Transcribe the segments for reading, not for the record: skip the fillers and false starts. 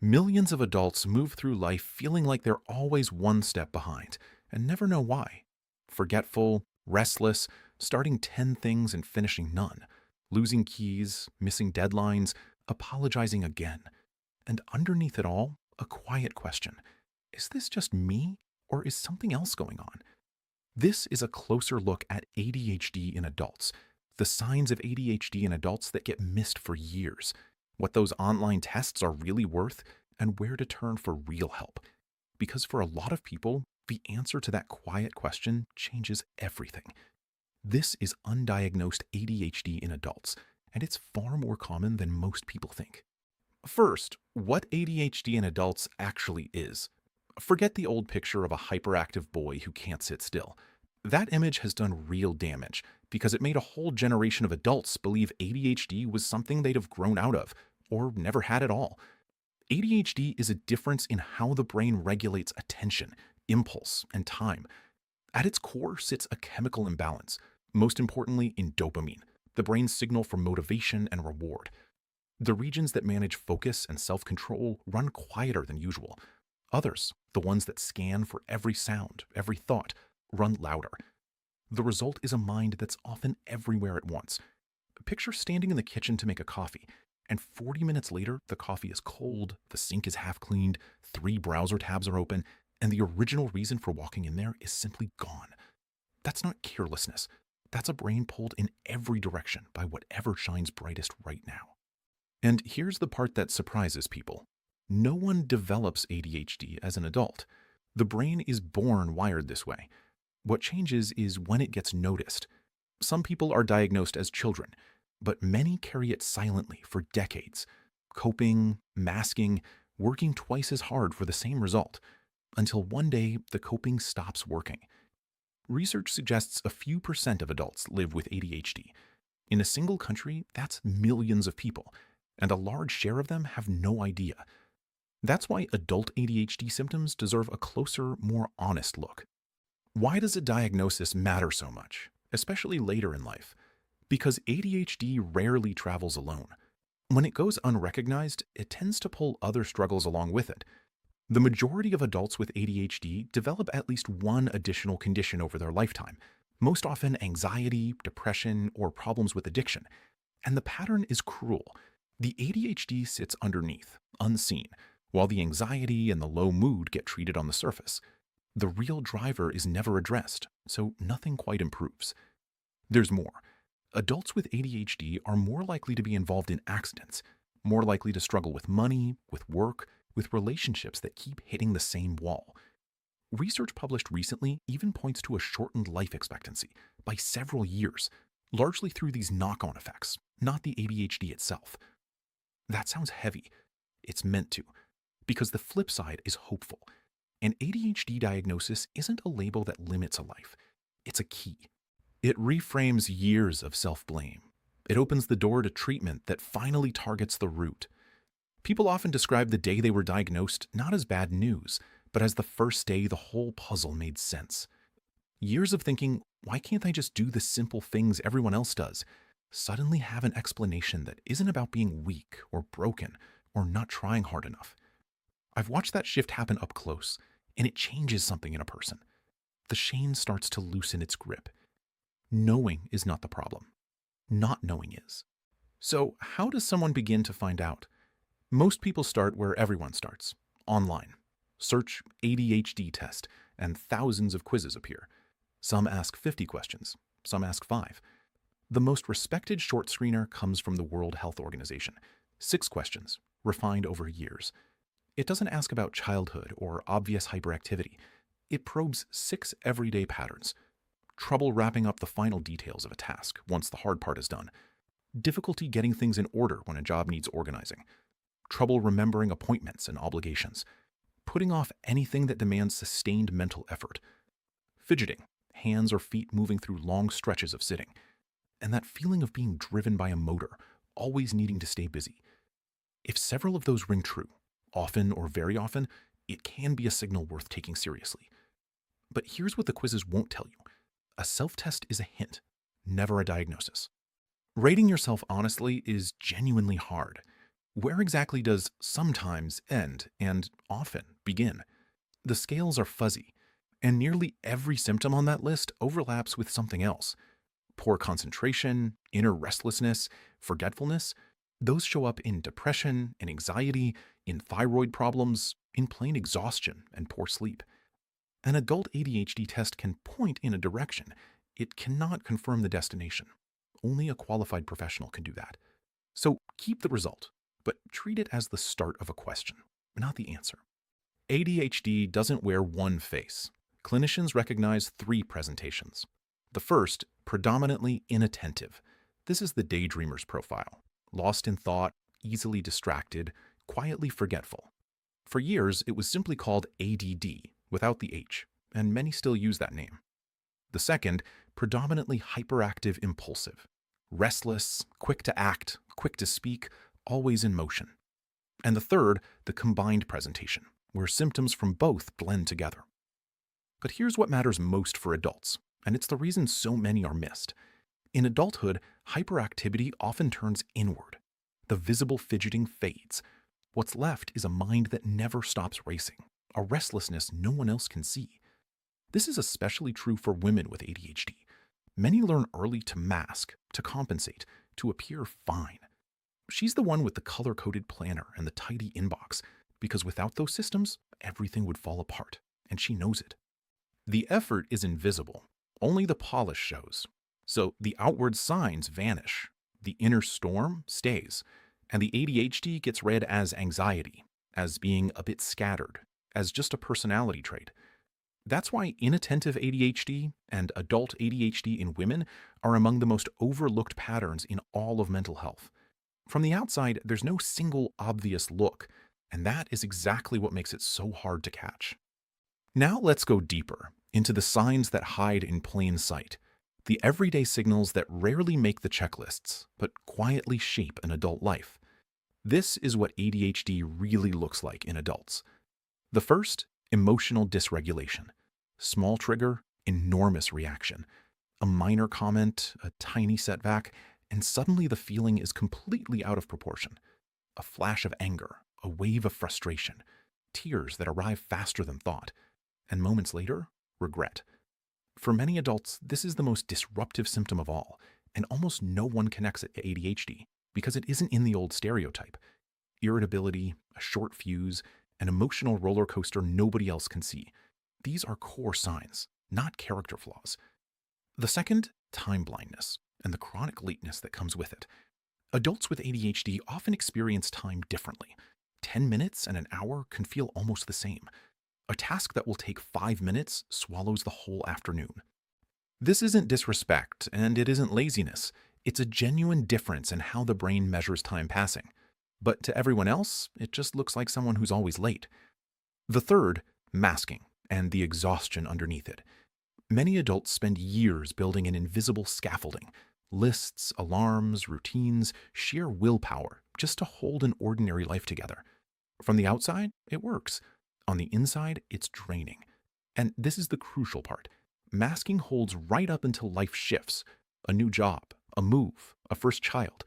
Millions of adults move through life feeling like they're always one step behind and never know why. Forgetful, restless, starting 10 things and finishing none, losing keys, missing deadlines, apologizing again. And underneath it all, a quiet question. Is this just me, or is something else going on? This is a closer look at ADHD in adults, the signs of ADHD in adults that get missed for years, what those online tests are really worth, and where to turn for real help. Because for a lot of people, the answer to that quiet question changes everything. This is undiagnosed ADHD in adults, and it's far more common than most people think. First, what ADHD in adults actually is. Forget the old picture of a hyperactive boy who can't sit still. That image has done real damage because it made a whole generation of adults believe ADHD was something they'd have grown out of or never had at all. ADHD is a difference in how the brain regulates attention, impulse, and time. At its core sits a chemical imbalance, most importantly in dopamine, the brain's signal for motivation and reward. The regions that manage focus and self-control run quieter than usual. Others, the ones that scan for every sound, every thought, run louder. The result is a mind that's often everywhere at once. Picture standing in the kitchen to make a coffee, and 40 minutes later, the coffee is cold, the sink is half cleaned, 3 browser tabs are open, and the original reason for walking in there is simply gone. That's not carelessness. That's a brain pulled in every direction by whatever shines brightest right now. And here's the part that surprises people. No one develops ADHD as an adult. The brain is born wired this way. What changes is when it gets noticed. Some people are diagnosed as children, but many carry it silently for decades, coping, masking, working twice as hard for the same result, until one day the coping stops working. Research suggests a few percent of adults live with ADHD. In a single country, that's millions of people, and a large share of them have no idea. That's why adult ADHD symptoms deserve a closer, more honest look. Why does a diagnosis matter so much, especially later in life? Because ADHD rarely travels alone. When it goes unrecognized, it tends to pull other struggles along with it. The majority of adults with ADHD develop at least one additional condition over their lifetime, most often anxiety, depression, or problems with addiction. And the pattern is cruel. The ADHD sits underneath, unseen, while the anxiety and the low mood get treated on the surface. The real driver is never addressed, so nothing quite improves. There's more. Adults with ADHD are more likely to be involved in accidents, more likely to struggle with money, with work, with relationships that keep hitting the same wall. Research published recently even points to a shortened life expectancy by several years, largely through these knock-on effects, not the ADHD itself. That sounds heavy. It's meant to, because the flip side is hopeful. An ADHD diagnosis isn't a label that limits a life. It's a key. It reframes years of self-blame. It opens the door to treatment that finally targets the root. People often describe the day they were diagnosed not as bad news, but as the first day the whole puzzle made sense. Years of thinking, why can't I just do the simple things everyone else does, suddenly have an explanation that isn't about being weak or broken or not trying hard enough. I've watched that shift happen up close, and it changes something in a person. The shame starts to loosen its grip. Knowing is not the problem. Not knowing is. So how does someone begin to find out? Most people start where everyone starts, online. Search ADHD test, and thousands of quizzes appear. Some ask 50 questions, some ask 5. The most respected short screener comes from the World Health Organization. 6 questions, refined over years. It doesn't ask about childhood or obvious hyperactivity. It probes 6 everyday patterns. Trouble wrapping up the final details of a task once the hard part is done. Difficulty getting things in order when a job needs organizing. Trouble remembering appointments and obligations. Putting off anything that demands sustained mental effort. Fidgeting, hands or feet moving through long stretches of sitting. And that feeling of being driven by a motor, always needing to stay busy. If several of those ring true, often or very often, it can be a signal worth taking seriously. But here's what the quizzes won't tell you. A self-test is a hint, never a diagnosis. Rating yourself honestly is genuinely hard. Where exactly does sometimes end and often begin? The scales are fuzzy, and nearly every symptom on that list overlaps with something else. Poor concentration, inner restlessness, forgetfulness, those show up in depression and anxiety, in thyroid problems, in plain exhaustion and poor sleep. An adult ADHD test can point in a direction. It cannot confirm the destination. Only a qualified professional can do that. So keep the result, but treat it as the start of a question, not the answer. ADHD doesn't wear one face. Clinicians recognize three presentations. The first, predominantly inattentive. This is the daydreamer's profile. Lost in thought, easily distracted, quietly forgetful. For years, it was simply called ADD, without the H, and many still use that name. The second, predominantly hyperactive impulsive. Restless, quick to act, quick to speak, always in motion. And the third, the combined presentation, where symptoms from both blend together. But here's what matters most for adults, and it's the reason so many are missed. In adulthood, hyperactivity often turns inward. The visible fidgeting fades. What's left is a mind that never stops racing, a restlessness no one else can see. This is especially true for women with ADHD. Many learn early to mask, to compensate, to appear fine. She's the one with the color-coded planner and the tidy inbox, because without those systems, everything would fall apart, and she knows it. The effort is invisible. Only the polish shows. So the outward signs vanish. The inner storm stays. And the ADHD gets read as anxiety, as being a bit scattered, as just a personality trait. That's why inattentive ADHD and adult ADHD in women are among the most overlooked patterns in all of mental health. From the outside, there's no single obvious look, and that is exactly what makes it so hard to catch. Now let's go deeper into the signs that hide in plain sight, the everyday signals that rarely make the checklists, but quietly shape an adult life. This is what ADHD really looks like in adults. The first, emotional dysregulation. Small trigger, enormous reaction. A minor comment, a tiny setback, and suddenly the feeling is completely out of proportion. A flash of anger, a wave of frustration, tears that arrive faster than thought, and moments later, regret. For many adults, this is the most disruptive symptom of all, and almost no one connects it to ADHD because it isn't in the old stereotype. Irritability, a short fuse, an emotional roller coaster nobody else can see. These are core signs, not character flaws. The second, time blindness, and the chronic lateness that comes with it. Adults with ADHD often experience time differently. 10 minutes and an hour can feel almost the same. A task that will take 5 minutes swallows the whole afternoon. This isn't disrespect, and it isn't laziness. It's a genuine difference in how the brain measures time passing. But to everyone else, it just looks like someone who's always late. The third, masking, and the exhaustion underneath it. Many adults spend years building an invisible scaffolding, lists, alarms, routines, sheer willpower, just to hold an ordinary life together. From the outside, it works. On the inside, it's draining. And this is the crucial part. Masking holds right up until life shifts. A new job, a move, a first child.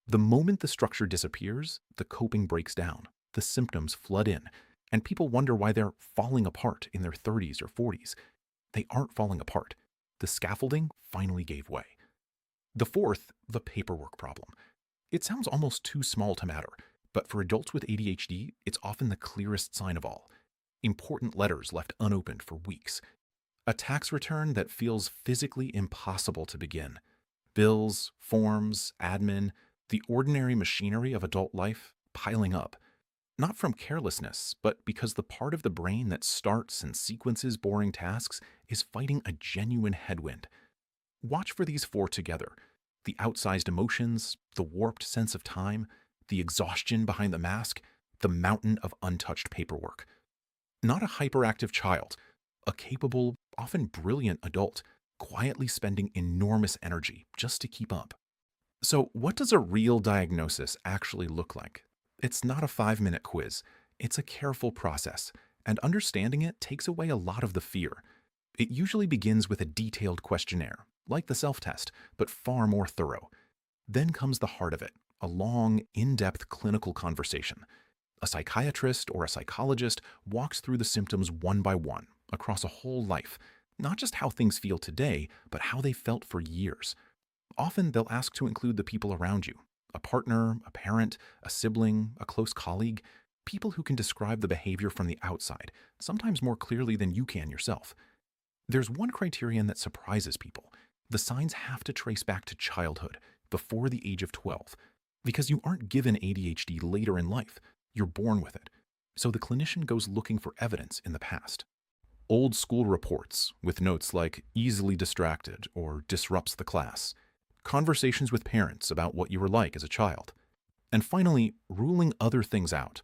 The moment the structure disappears, the coping breaks down, the symptoms flood in, and people wonder why they're falling apart in their 30s or 40s. They aren't falling apart. The scaffolding finally gave way. The fourth, the paperwork problem. It sounds almost too small to matter, but for adults with ADHD, it's often the clearest sign of all. Important letters left unopened for weeks. A tax return that feels physically impossible to begin. Bills, forms, admin, the ordinary machinery of adult life piling up. Not from carelessness, but because the part of the brain that starts and sequences boring tasks is fighting a genuine headwind. Watch for these four together. The outsized emotions, the warped sense of time, the exhaustion behind the mask, the mountain of untouched paperwork. Not a hyperactive child, a capable, often brilliant adult, quietly spending enormous energy just to keep up. So, what does a real diagnosis actually look like? It's not a 5-minute quiz. It's a careful process, and understanding it takes away a lot of the fear. It usually begins with a detailed questionnaire, like the self-test, but far more thorough. Then comes the heart of it, a long, in-depth clinical conversation. A psychiatrist or a psychologist walks through the symptoms one by one across a whole life, not just how things feel today, but how they felt for years. Often they'll ask to include the people around you: a partner, a parent, a sibling, a close colleague, people who can describe the behavior from the outside, sometimes more clearly than you can yourself. There's one criterion that surprises people. The signs have to trace back to childhood, before the age of 12, because you aren't given ADHD later in life. You're born with it. So the clinician goes looking for evidence in the past. Old school reports with notes like easily distracted or disrupts the class, conversations with parents about what you were like as a child, and finally, ruling other things out.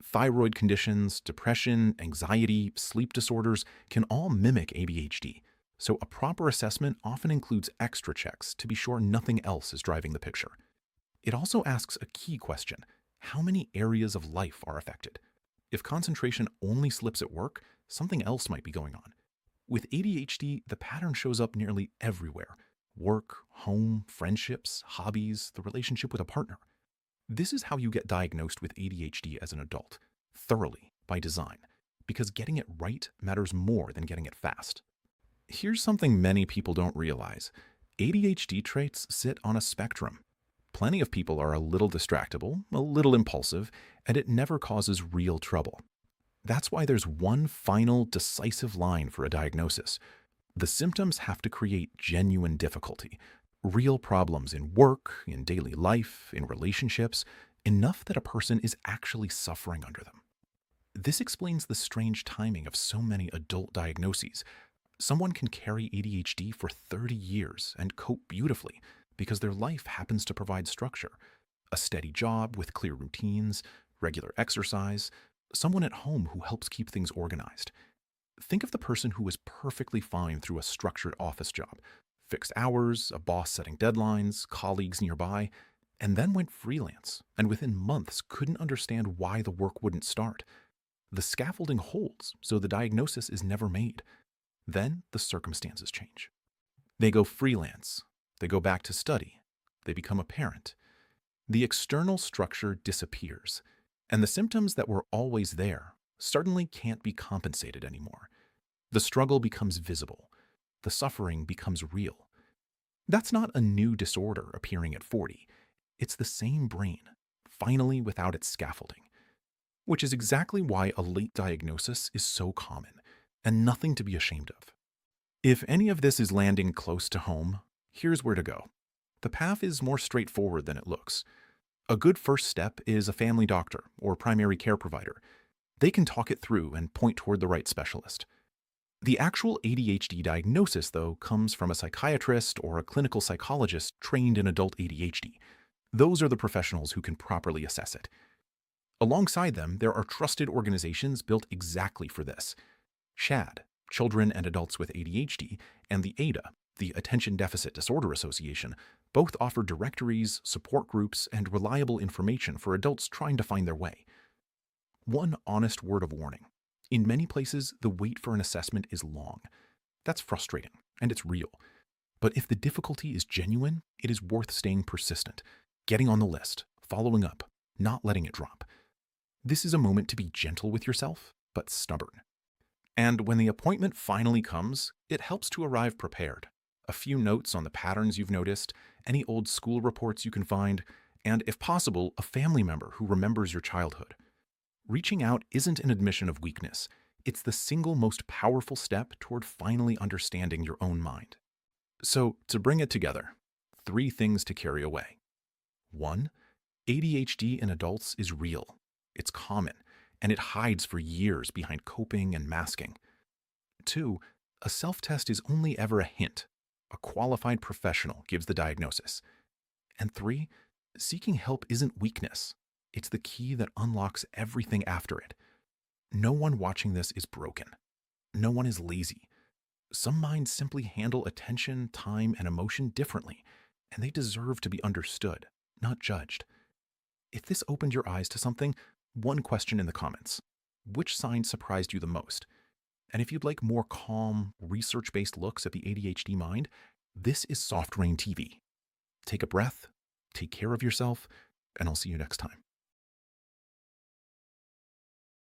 Thyroid conditions, depression, anxiety, sleep disorders can all mimic ADHD, so a proper assessment often includes extra checks to be sure nothing else is driving the picture. It also asks a key question: how many areas of life are affected? If concentration only slips at work, something else might be going on. With ADHD, the pattern shows up nearly everywhere: work, home, friendships, hobbies, the relationship with a partner. This is how you get diagnosed with ADHD as an adult, thoroughly, by design, because getting it right matters more than getting it fast. Here's something many people don't realize: ADHD traits sit on a spectrum. Plenty of people are a little distractible, a little impulsive, and it never causes real trouble. That's why there's one final, decisive line for a diagnosis. The symptoms have to create genuine difficulty, real problems in work, in daily life, in relationships, enough that a person is actually suffering under them. This explains the strange timing of so many adult diagnoses. Someone can carry ADHD for 30 years and cope beautifully because their life happens to provide structure: a steady job with clear routines, regular exercise, someone at home who helps keep things organized. Think of the person who was perfectly fine through a structured office job: fixed hours, a boss setting deadlines, colleagues nearby, and then went freelance, and within months couldn't understand why the work wouldn't start. The scaffolding holds, so the diagnosis is never made. Then the circumstances change. They go freelance, they go back to study, they become a parent. The external structure disappears, and the symptoms that were always there suddenly can't be compensated anymore. The struggle becomes visible. The suffering becomes real. That's not a new disorder appearing at 40. It's the same brain, finally without its scaffolding. Which is exactly why a late diagnosis is so common, and nothing to be ashamed of. If any of this is landing close to home, here's where to go. The path is more straightforward than it looks. A good first step is a family doctor or primary care provider. They can talk it through and point toward the right specialist. The actual ADHD diagnosis, though, comes from a psychiatrist or a clinical psychologist trained in adult ADHD. Those are the professionals who can properly assess it. Alongside them, there are trusted organizations built exactly for this: SHAD, Children and Adults with ADHD, and the ADA, the Attention Deficit Disorder Association, both offer directories, support groups, and reliable information for adults trying to find their way. One honest word of warning: in many places, the wait for an assessment is long. That's frustrating, and it's real. But if the difficulty is genuine, it is worth staying persistent, getting on the list, following up, not letting it drop. This is a moment to be gentle with yourself, but stubborn. And when the appointment finally comes, it helps to arrive prepared. A few notes on the patterns you've noticed, any old school reports you can find, and if possible, a family member who remembers your childhood. Reaching out isn't an admission of weakness. It's the single most powerful step toward finally understanding your own mind. So, to bring it together, 3 things to carry away. 1. ADHD in adults is real. It's common, and it hides for years behind coping and masking. 2. A self-test is only ever a hint. A qualified professional gives the diagnosis. And 3. Seeking help isn't weakness. It's the key that unlocks everything after it. No one watching this is broken. No one is lazy. Some minds simply handle attention, time, and emotion differently, and they deserve to be understood, not judged. If this opened your eyes to something, one question in the comments: which sign surprised you the most? And if you'd like more calm, research-based looks at the ADHD mind, this is Soft Rain TV. Take a breath, take care of yourself, and I'll see you next time.